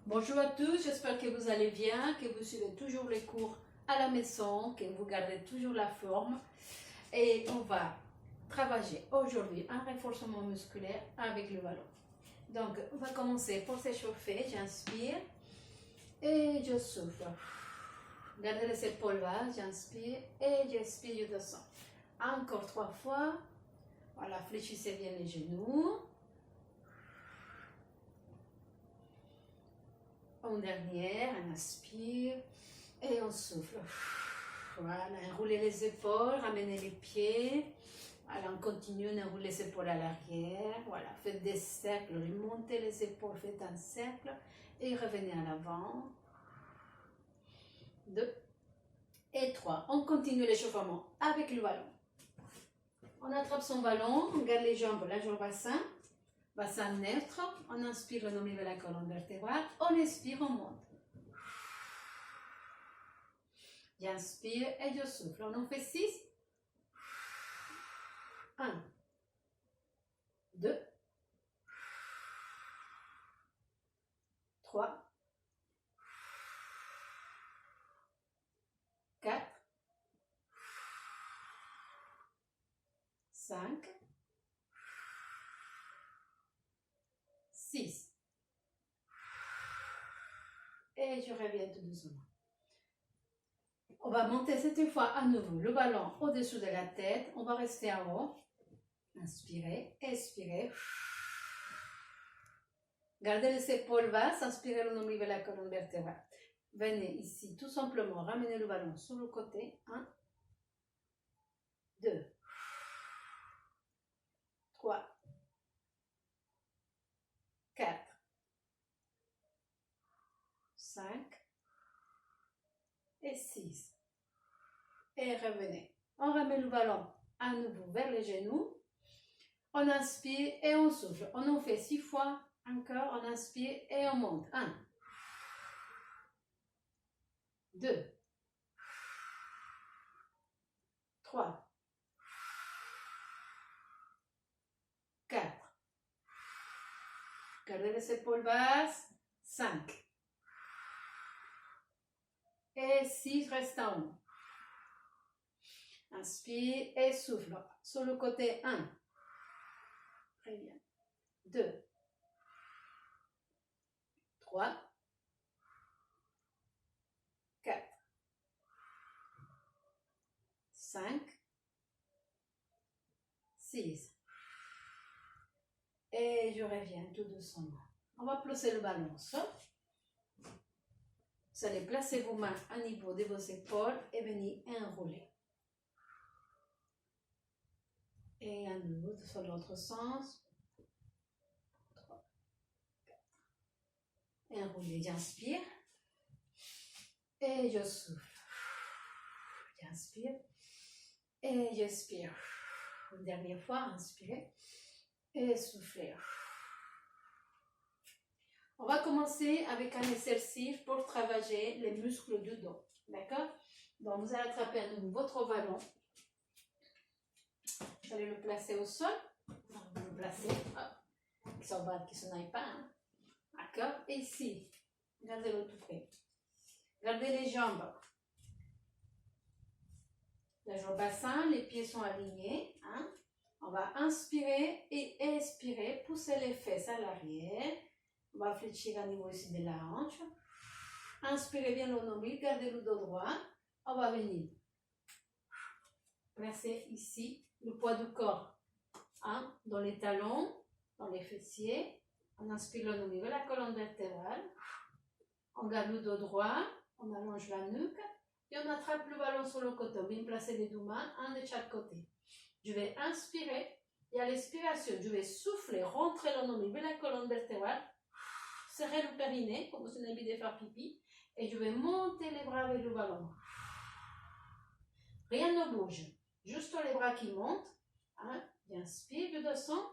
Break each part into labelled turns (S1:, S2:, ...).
S1: Bonjour à tous, j'espère que vous allez bien, que vous suivez toujours les cours à la maison, que vous gardez toujours la forme. Et on va travailler aujourd'hui un renforcement musculaire avec le ballon. Donc, on va commencer pour s'échauffer. J'inspire et je souffle. Gardez les épaules basses, j'inspire et j'expire, je descends. Encore 3 fois. Voilà, fléchissez bien les genoux. En dernière, on inspire et on souffle. Voilà, enroulez les épaules, ramenez les pieds. Voilà, on continue, on enroule les épaules à l'arrière. Voilà, faites des cercles, remontez les épaules, faites un cercle et revenez à l'avant. 2 et 3. On continue l'échauffement avec le ballon. On attrape son ballon, on garde les jambes, la jambe bassin. Bassin neutre, on inspire le nombril de la colonne vertébrale, on expire, on monte. J'inspire et je souffle. On en fait 6. 1, 2, 3, 4, 5, 6. Et je reviens tout doucement. On va monter cette fois à nouveau le ballon au-dessus de la tête. On va rester en haut. Inspirez, expirez. Gardez les épaules basses, inspirez le nombril de la colonne vertébrale. Venez ici, tout simplement, ramenez le ballon sur le côté. 1, 2, 3, 4, 5 et 6. Et revenez. On remet le ballon à nouveau vers les genoux. On inspire et on souffle. On en fait 6 fois. Encore, on inspire et on monte. 1, 2, 3, 4. Gardez les épaules basses. 5. Et 6, reste en haut. Inspire et souffle. Sur le côté 1. Très bien. 2, 3, 4, 5, 6. Et je reviens tout doucement. On va placer le ballon au sol. Vous allez placer vos mains à niveau de vos épaules et venir enrouler. Et à nouveau sur l'autre sens. 3, 4. Enroulez, j'inspire. Et je souffle. J'inspire. Et j'expire. Une dernière fois, inspirez. Et soufflez. On va commencer avec un exercice pour travailler les muscles du dos. D'accord? Donc, vous allez attraper à nouveau votre ballon. Vous allez le placer au sol. Vous le placez. Qui s'en aille pas. Hein? D'accord? Et ici, gardez-le tout près. Gardez les jambes. La jambe bassin, les pieds sont alignés. Hein? On va inspirer et expirer. Poussez les fesses à l'arrière. On va fléchir à niveau ici de la hanche. Inspirez bien le nombril, gardez le dos droit. On va venir placer ici le poids du corps hein, dans les talons, dans les fessiers. On inspire le nombril de la colonne vertébrale. On garde le dos droit, on allonge la nuque et on attrape le ballon sur le côté. On vient placer les deux mains, un de chaque côté. Je vais inspirer et à l'expiration, je vais souffler, rentrer le nombril de la colonne vertébrale. Serrez le périnée, comme si on avait envie de faire pipi. Et je vais monter les bras avec le ballon. Rien ne bouge. Juste les bras qui montent. Hein. J'inspire, je descends.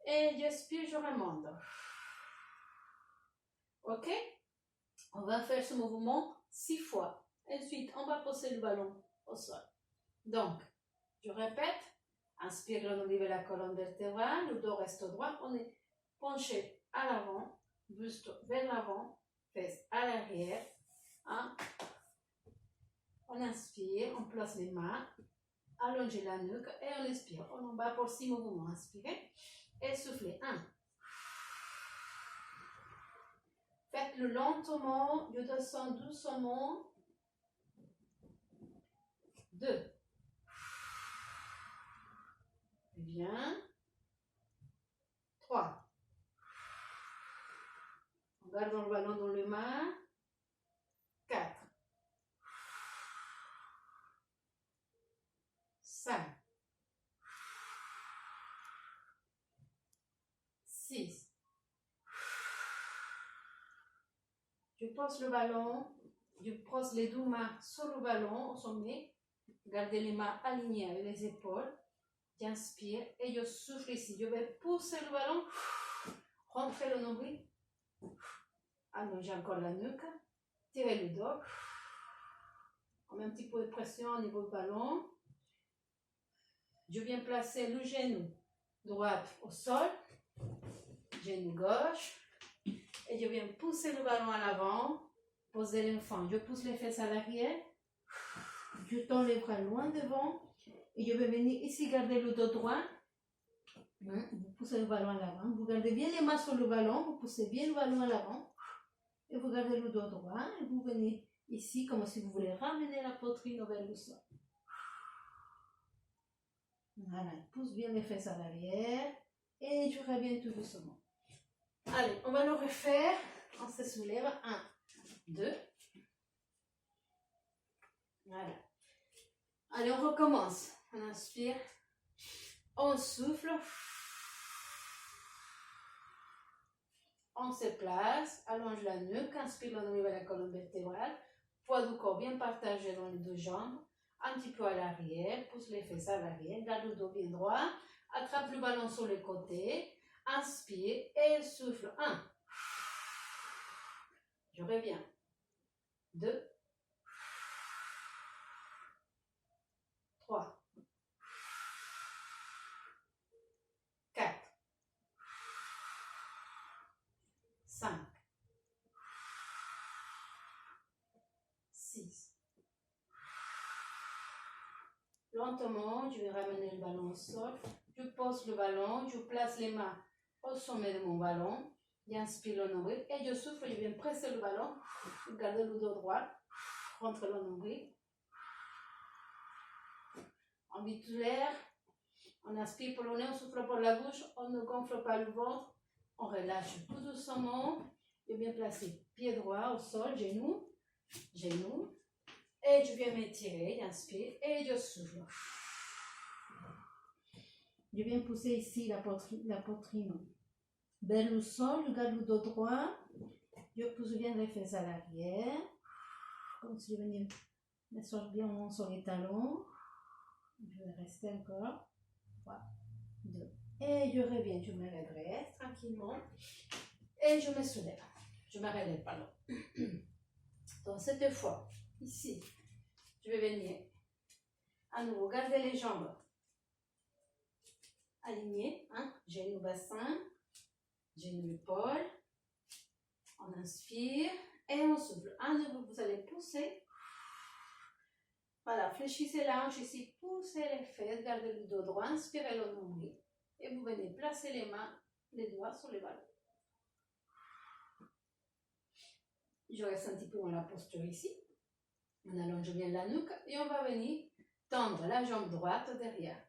S1: Et j'expire, je remonte. Ok? On va faire ce mouvement 6 fois. Ensuite, on va poser le ballon au sol. Donc, je répète. Inspire le nombril de la colonne vertébrale. Le dos reste droit. On est penché à l'avant. Buste vers l'avant, fesses à l'arrière. Hein. On inspire, on place les mains, allongez la nuque et on expire. On en bat pour 6 mouvements. Inspirez et soufflez. 1. Faites-le lentement, je descends doucement. 2. Bien. 3. On garde le ballon dans les mains. 4. 5. 6. Je pose le ballon. Je pose les deux mains sur le ballon au sommet. Gardez les mains alignées avec les épaules. J'inspire et je souffle ici. Je vais pousser le ballon. Rentrez le nombril. Allongez encore la nuque. Tirez le dos. On met un petit peu de pression au niveau du ballon. Je viens placer le genou droit au sol. Genou gauche. Et je viens pousser le ballon à l'avant. Poser l'enfant. Je pousse les fesses à l'arrière. Je tends les bras loin devant. Et je vais venir ici garder le dos droit. Vous poussez le ballon à l'avant. Vous gardez bien les mains sur le ballon. Vous poussez bien le ballon à l'avant. Et vous gardez le dos droit. Et vous venez ici comme si vous voulez ramener la poitrine vers le sol. Voilà. Pousse bien les fesses à l'arrière. Et je reviens tout doucement. Allez, on va le refaire. On se soulève. 1, 2. Voilà. Allez, on recommence. On inspire. On souffle. On se place. Allonge la nuque. Inspire au niveau de la colonne vertébrale. Poids du corps bien partagé dans les deux jambes. Un petit peu à l'arrière. Pousse les fesses à l'arrière. Garde le dos bien droit. Attrape le ballon sur les côtés. Inspire et souffle. 1. Je reviens. 2. 3. 4. 5. 6. Lentement, je vais ramener le ballon au sol. Je pose le ballon, je place les mains au sommet de mon ballon. J'inspire le nombril et je souffle, je viens presser le ballon. Gardez le dos droit. Rentre le nombril. On vide l'air. On inspire pour le nez, on souffle par la bouche. On ne gonfle pas le ventre. On relâche tout doucement. Je viens placer pied droit au sol, genou. Genou. Et je viens m'étirer, j'inspire et je souffle. Je viens pousser ici la poitrine vers le sol, je garde le dos droit. Je pousse bien les fesses à l'arrière. Comme si je venais mettre bien sur les talons. Je vais rester encore. 3, 2. Et je reviens, je me redresse tranquillement. Et je me soulève. Je me relève, pardon. Donc cette fois, ici, je vais venir à nouveau garder les jambes alignées, hein? Genou bassin, genou épaule. On inspire et on souffle. À nouveau, vous allez pousser. Voilà, fléchissez la hanche ici, poussez les fesses, gardez le dos droit, inspirez le nombril. Et vous venez placer les mains, les doigts sur les ballons. Je reste un petit peu dans la posture ici. On allonge bien la nuque et on va venir tendre la jambe droite derrière.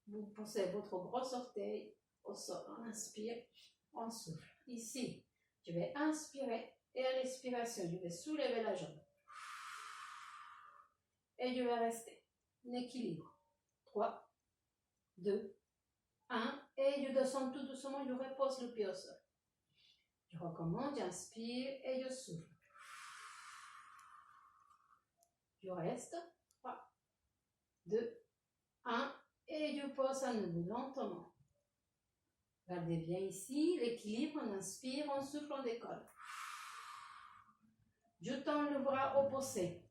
S1: Vous posez votre gros orteil au sol. On inspire, on souffle. Ici, je vais inspirer et à l'expiration, je vais soulever la jambe. Et je vais rester en équilibre. 3, 2, 1. Et je descends tout doucement, je repose le pied au sol. Je recommence, j'inspire et je souffle. Je reste. 3, 2, 1. Et je pose à nouveau lentement. Gardez bien ici l'équilibre. On inspire, on souffle, on décolle. Je tends le bras opposé.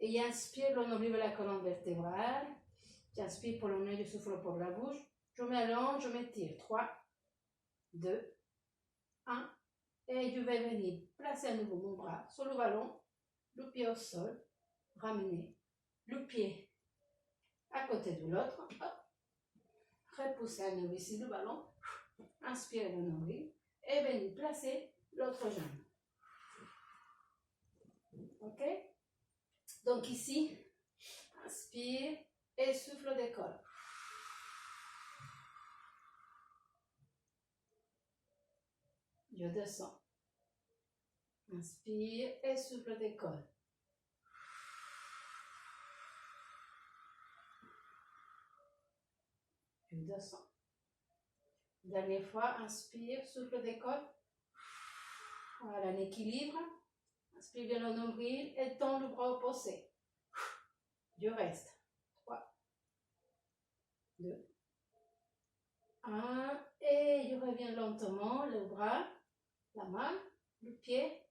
S1: Et j'inspire, on ouvre la colonne vertébrale. J'inspire pour le nez, je souffle pour la bouche. Je m'allonge, je m'étire. 3, 2, 1. Et je vais venir placer à nouveau mon bras sur le ballon, le pied au sol, ramener le pied à côté de l'autre, repousser à nouveau ici le ballon, inspirez le nombril et venir placer l'autre jambe. Ok? Donc ici, inspire et souffle décolle. Je descends. Inspire et souffle décolle. Je descends. Dernière fois, inspire, souffle décolle. Voilà, un équilibre. Inspire bien le nombril et tends le bras opposé. Je reste. 3, 2, 1. Et je reviens lentement, le bras, la main, le pied.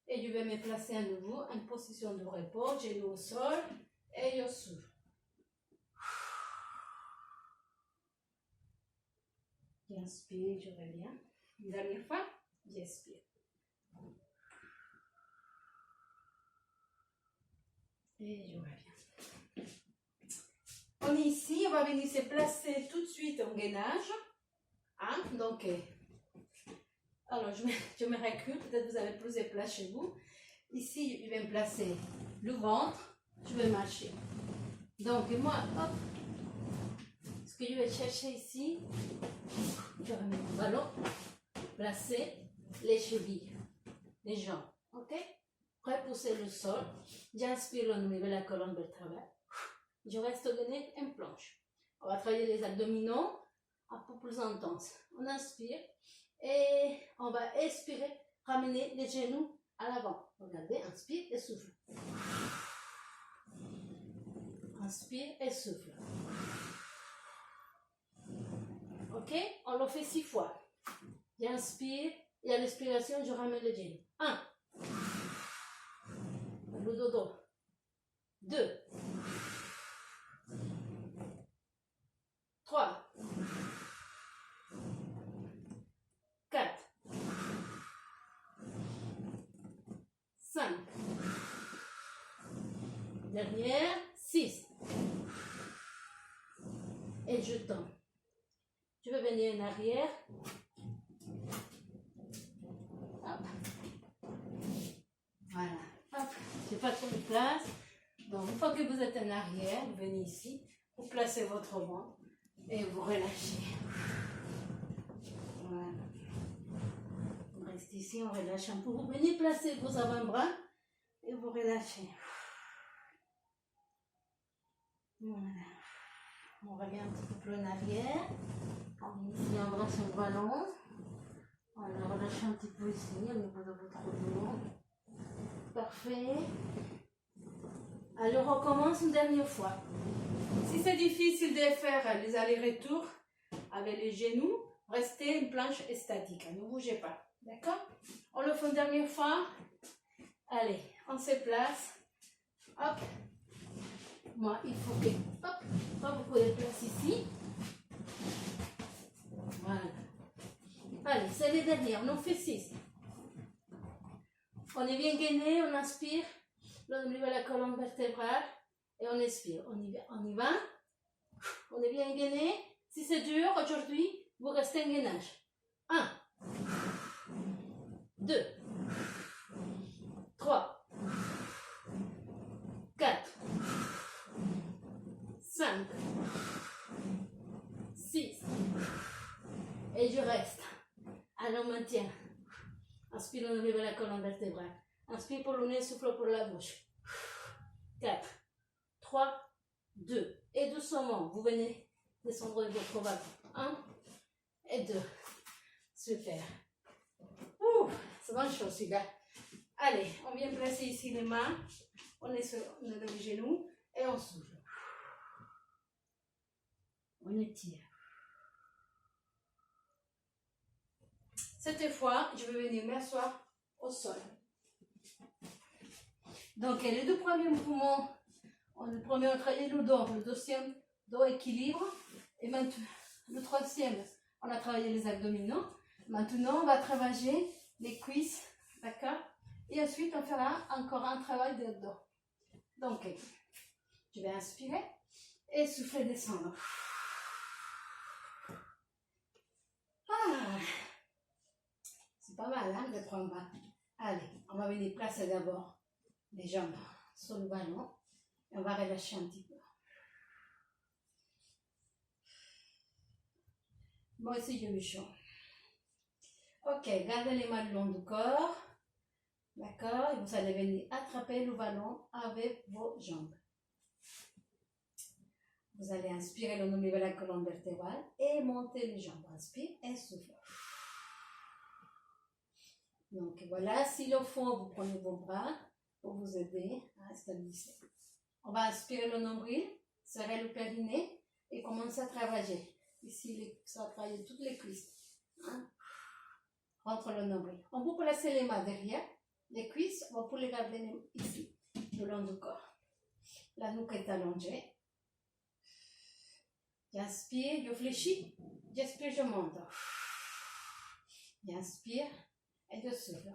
S1: Et je vais me placer à nouveau en position de repos, genou au sol et je souffle. J'inspire, je reviens. Une dernière fois, j'expire. Et je reviens. On est ici, on va venir se placer tout de suite en gainage. Hein? Donc, alors je me recule, peut-être que vous avez plus de place chez vous. Ici, je vais me placer le ventre, je vais marcher. Donc, moi, hop, ce que je vais chercher ici, je remets mon ballon, placer les chevilles, les jambes, ok? Repousser le sol, j'inspire le niveau de la colonne vertébrale. Je reste gainé en planche. On va travailler les abdominaux un peu plus intense. On inspire et on va expirer, ramener les genoux à l'avant. Regardez, inspire et souffle. Inspire et souffle. Ok? On le fait 6 fois. J'inspire et à l'expiration, je ramène les genoux. 1. Le dodo. 2. 3. 4. 5. Dernière, 6. Et je tends. Je vais venir en arrière. Hop. Voilà. Hop. Je n'ai pas trop de place. Donc, une fois que vous êtes en arrière, vous venez ici, vous placez votre ventre et vous relâchez. Voilà. On reste ici, on relâche un peu. Vous venez placer vos avant-bras et vous relâchez. Voilà. On revient un petit peu plus en arrière. On vient ici, on embrasse le ballon. Voilà, relâchez un petit peu ici au niveau de votre dos. Parfait. Alors, on recommence une dernière fois. Si c'est difficile de faire les allers-retours avec les genoux, restez une planche statique. Ne bougez pas. D'accord? On le fait une dernière fois. Allez, on se place. Hop. Moi, il faut que... Hop. Pas beaucoup de place ici. Voilà. Allez, c'est les dernières. On en fait 6. On est bien gainé, on inspire. Là, on ouvre la colonne vertébrale et on expire. On y va. On est bien gainé. Si c'est dur aujourd'hui, vous restez en gainage. 1, 2, 3, 4, 5, 6. Et je reste. Alors, on maintient. Inspire, on ouvre la colonne vertébrale. Inspire pour le nez, souffle pour la bouche. 4, 3, 2. Et doucement, vous venez descendre de votre ballon. 1 et 2. Super. C'est bon chose, celui-là. Allez, on vient placer ici les mains. On est sur les genoux et on souffle. On étire. Cette fois, je vais venir m'asseoir au sol. Donc, les deux premiers mouvements, le premier, on travaille le dos, le deuxième, dos équilibre, et maintenant, le troisième, on a travaillé les abdominaux. Maintenant, on va travailler les cuisses, d'accord? Et ensuite, on fera encore un travail de dos. Donc, je vais inspirer et souffler, descendre. Ah, c'est pas mal, hein, de prendre. Allez, on va venir placer d'abord les jambes sur le ballon et on va relâcher un petit peu. Moi aussi, j'ai eu chaud. Ok, gardez les mains le long du corps. D'accord? Et vous allez venir attraper le ballon avec vos jambes. Vous allez inspirer le nombril vers la colonne vertébrale et monter les jambes. Inspire et souffle. Donc voilà, s'il le faut, vous prenez vos bras pour vous aider à stabiliser. On va inspirer le nombril, serrer le périnée et commencer à travailler. Ici, ça va travailler toutes les cuisses. Hein? Rentre le nombril. On peut placer les mains derrière les cuisses, on peut les garder ici, le long du corps. La nuque est allongée. J'inspire, je fléchis. J'expire, je monte. J'inspire et je souffle.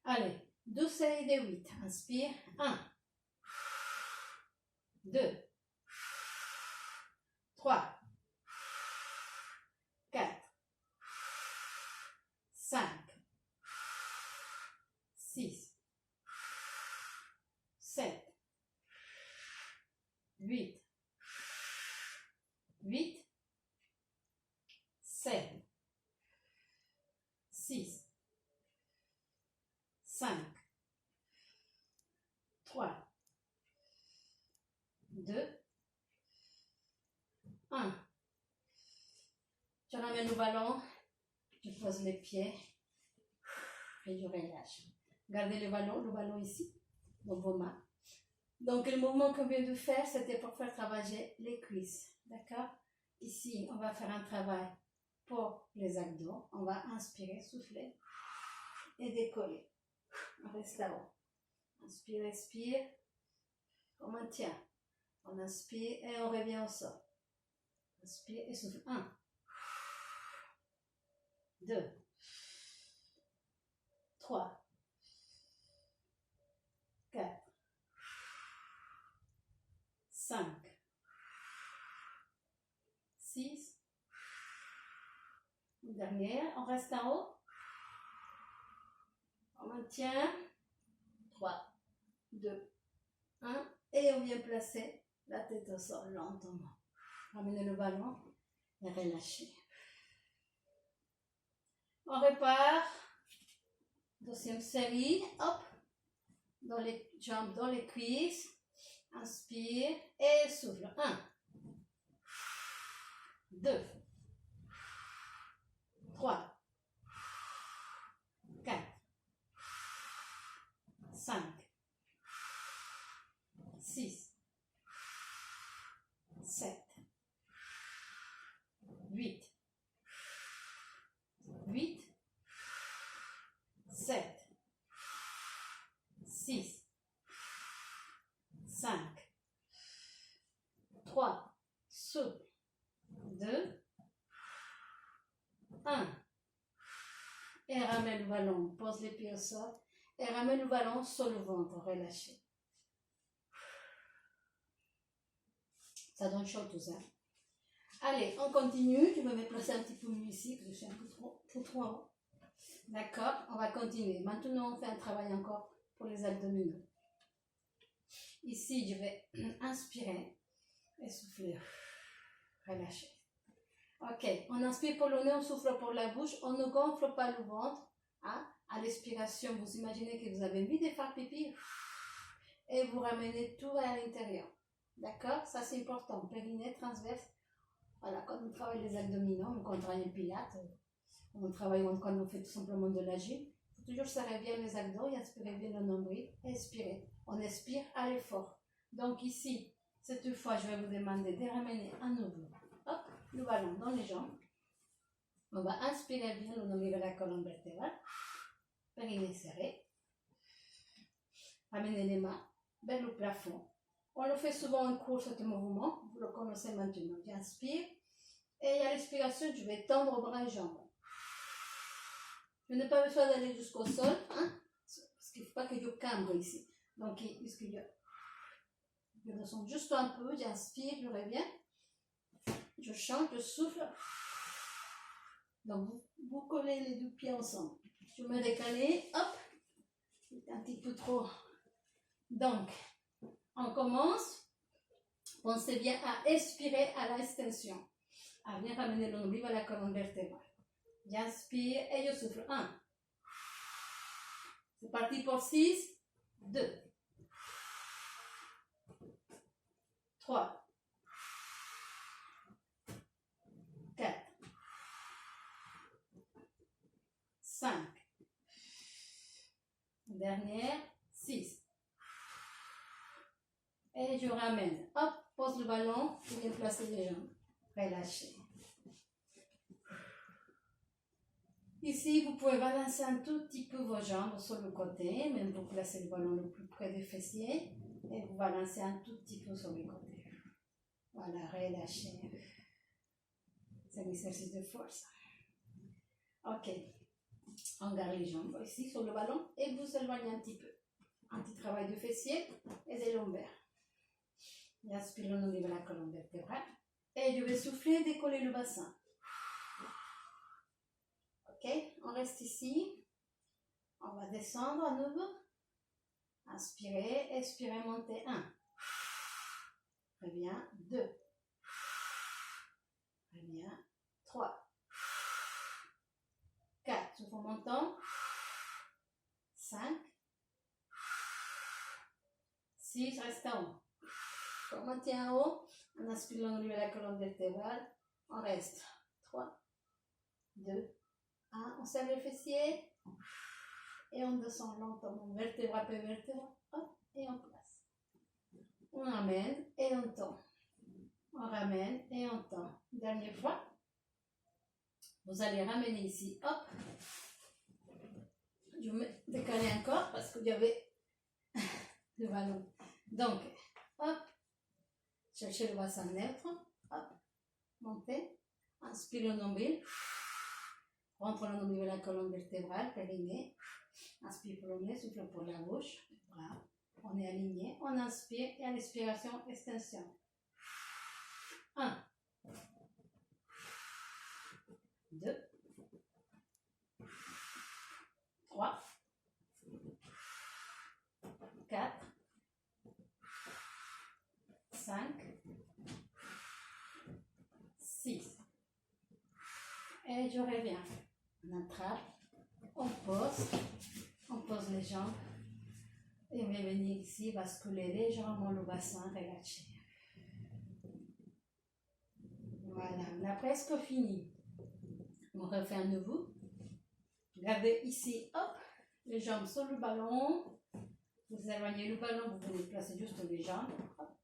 S1: Allez, 12 séries de 8. Inspire. 1, 2, 3, 4, 5, 6, 7, 8, 8, 7, 6, 5, 3, 2, 1. Je ramène le ballon, je pose les pieds et je relâche. Gardez le ballon ici, dans vos mains. Donc le mouvement qu'on vient de faire, c'était pour faire travailler les cuisses. D'accord? Ici, on va faire un travail pour les abdos. On va inspirer, souffler et décoller. On reste là-haut. Inspire, expire. On maintient. On inspire et on revient au sol. Inspire et souffle. 1, 2, 3, 4, 5, 6. Une dernière. On reste en haut. On maintient. 3, 2, 1. Et on vient placer la tête au sol lentement. Ramenez le ballon et relâchez. On repart. Deuxième série. Hop. Dans les jambes, dans les cuisses. Inspire et souffle. 1, 2, 3, 4, 5, 6, 7, 8, 8, 7, 6, 5, 3, souple, 2, 1. Et ramène le ballon, pose les pieds au sol et ramène le ballon sur le ventre, relâchez. Ça donne chaud tout ça. Allez, on continue. Je vais me placer un petit peu mieux ici, parce que je suis un peu trop haut. D'accord, on va continuer. Maintenant, on fait un travail encore pour les abdominaux. Ici, je vais inspirer et souffler. Relâcher. Ok, on inspire pour le nez, on souffle pour la bouche. On ne gonfle pas le ventre. Hein? À l'expiration, vous imaginez que vous avez envie de faire pipi et vous ramenez tout à l'intérieur. D'accord? Ça, c'est important. Périnée, transverse. Voilà, quand on travaille les abdominaux, quand on travaille le pilates, on travaille quand on fait tout simplement de la gym, il faut toujours serrer bien les abdos et inspirer bien le nombril. Expirez. On expire à l'effort. Donc ici, cette fois, je vais vous demander de ramener à nouveau. Hop, le ballon dans les jambes. On va inspirer bien le nombril vers la colonne vertébrale. Périnée serré. Ramenez les mains vers le plafond. On le fait souvent en cours, ce mouvement. Vous le connaissez maintenant. J'inspire. Et à l'expiration, je vais tendre bras et jambes. Je n'ai pas besoin d'aller jusqu'au sol, hein, parce qu'il ne faut pas que je cambre ici. Donc, puisque je descends juste un peu, j'inspire, je reviens, je chante, je souffle. Donc, vous collez les deux pieds ensemble. Je me décale, hop, c'est un petit peu trop. Donc, on commence. Pensez bien à expirer à l'extension, à bien ramener le nombril à la colonne vertébrale. J'inspire et je souffle. 1. C'est parti pour 6. 2. 3. 4. 5. Dernière. 6. Et je ramène. Hop, pose le ballon et bien placer les jambes. Relâchez. Ici, vous pouvez balancer un tout petit peu vos jambes sur le côté, même vous placez le ballon le plus près des fessiers et vous balancez un tout petit peu sur le côté. Voilà, relâchez. C'est un exercice de force. Ok. On garde les jambes ici sur le ballon et vous éloignez un petit peu. Un petit travail de fessiers et des lombaires. J'inspire au niveau de la colonne vertébrale et je vais souffler, décoller le bassin. Ok, on reste ici. On va descendre à nouveau. Inspirez, expirez, montez. 1. Très bien. 2. Très bien. 3. 4. Souffle en montant. 5. 6. Reste en haut. On maintient en haut. On inspire au niveau de la colonne vertébrale. On reste. 3. 2. 1. On serre les fessiers. Et on descend lentement, vertèbre per vertèbre, hop, et on place. On ramène et on tend. On ramène et on tend. Dernière fois. Vous allez ramener ici, hop. Je me décale encore parce qu'il y avait le ballon. Donc, hop. Cherchez le bassin neutre. Hop. Montez. Inspire le nombril. Rentre le nombril de la colonne vertébrale, périnée. Inspire pour le nez, souffle pour la bouche. Voilà. On est aligné. On inspire et à l'expiration, extension. 1. 2. 3. 4. 5. 6. Et je reviens. On attrape. On pose les jambes et on va venir ici basculer légèrement le bassin, relâcher. Voilà, on a presque fini. On refait un nouveau. Gardez ici, hop, les jambes sur le ballon. Vous éloignez le ballon, vous venez placer juste les jambes. Hop.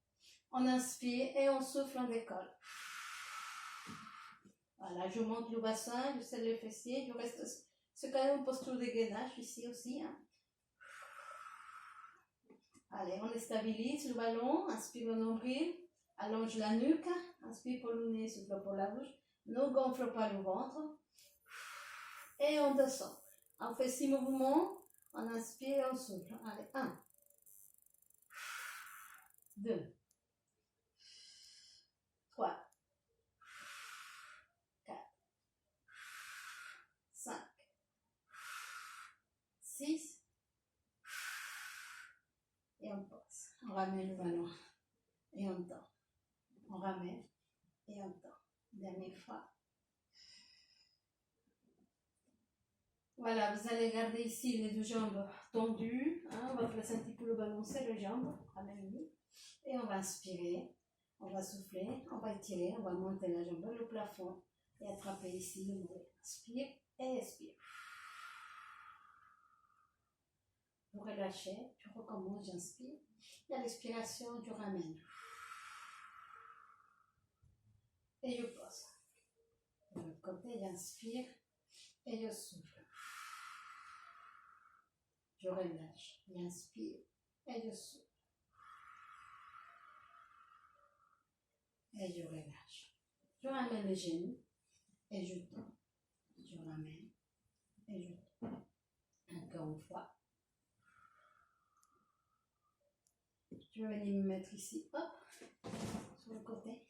S1: On inspire et on souffle, on décolle. Voilà, je monte le bassin, je serre les fessiers, je reste. C'est quand même une posture de gainage ici aussi. Hein. Allez, on stabilise le ballon, inspire le nombril, allonge la nuque, inspire pour le nez, souffle pour la bouche, ne gonfle pas le ventre. Et on descend. On fait 6 mouvements, on inspire et on souffle. Allez, 1, 2, 3, 4, 5, 6, et on passe. On ramène le ballon et on tend. On ramène et on tend. Dernière fois. Voilà, vous allez garder ici les deux jambes tendues. Hein, on va placer un petit peu le ballon sur les jambes. Ramène-le. Et on va inspirer. On va souffler. On va étirer. On va monter la jambe vers le plafond. Et attraper ici le nombril. Inspire et expire. Vous relâchez. Tu recommences. J'inspire. Et à l'expiration, tu ramènes. Et je pose. De l'autre côté, j'inspire. Et je souffle. Je relâche, j'inspire et je souffle. Et je relâche. Je ramène les genoux et je tends. Je ramène et je tends. Je vais venir me mettre ici, hop, sur le côté.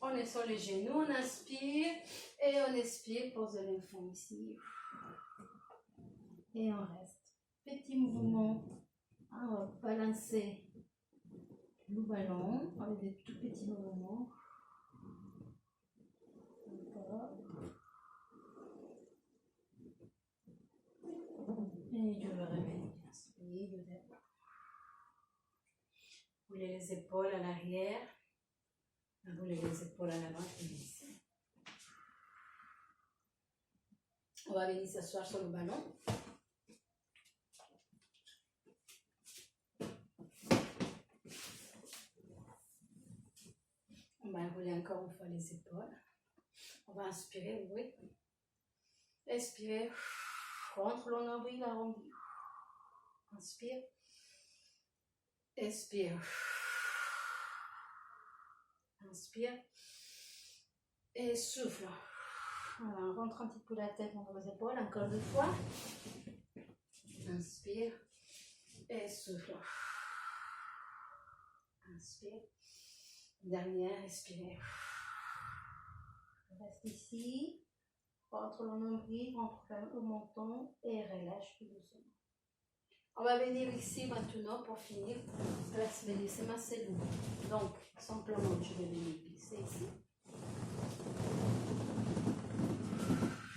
S1: On est sur les genoux, on inspire et on expire, pose l'enfant ici. Et on reste. Petit mouvement, on va balancer le ballon avec des tout petits mouvements. Encore. Et je vais revenir. Inspire. Roulez les épaules à l'arrière. Roulez les épaules à l'avant. On va venir s'asseoir sur le ballon. On va rouler encore une fois les épaules. On va inspirer, oui. Expirez. Rentre le nombril arrondi. Inspire. Expire. Inspire. Et souffle. Voilà, on rentre un petit peu la tête dans vos épaules. Encore 2 fois. Inspire. Et souffle. Inspire. Dernière, expirez. Reste ici. Rentre le nombril, rentre le menton et relâche tout doucement. On va venir ici maintenant pour finir. C'est ma cellule. Donc, simplement, je vais venir glisser ici.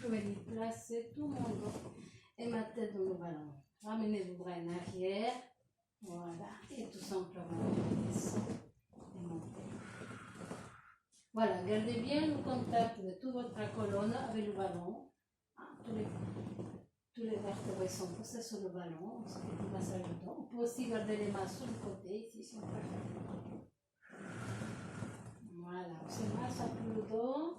S1: Je vais venir placer tout mon dos et ma tête dans le ballon. Ramenez vos bras en arrière. Voilà. Et tout simplement, je descends et montez. Voilà, gardez bien le contact de toute votre colonne avec le ballon. Tous les vertébrés sont posés sur le ballon. On se fait un massage de dos. On peut aussi garder les mains sur le côté, ici, si on préfère. Voilà, on se masse un peu le dos.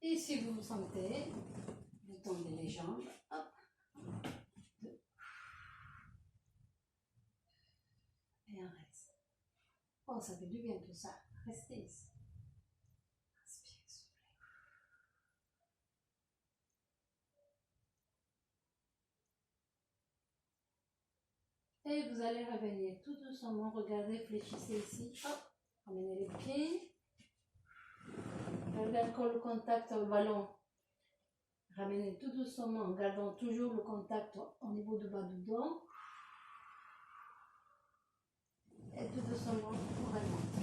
S1: Et si vous vous sentez, vous tendez les jambes. Hop. 1, 2. Et on reste. Oh, ça fait du bien tout ça. Restez ici. Inspirez, soufflez. Et vous allez revenir tout doucement. Regardez, fléchissez ici. Hop. Ramenez les pieds. Gardez encore le contact au ballon. Ramenez tout doucement en gardant toujours le contact au niveau du bas du dos. Et tout doucement, on remonte.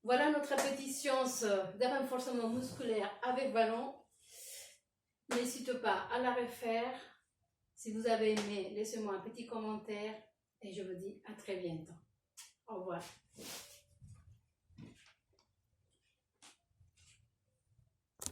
S1: Voilà notre petite séance de renforcement musculaire avec ballon. N'hésitez pas à la refaire. Si vous avez aimé, laissez-moi un petit commentaire et je vous dis à très bientôt. Au revoir.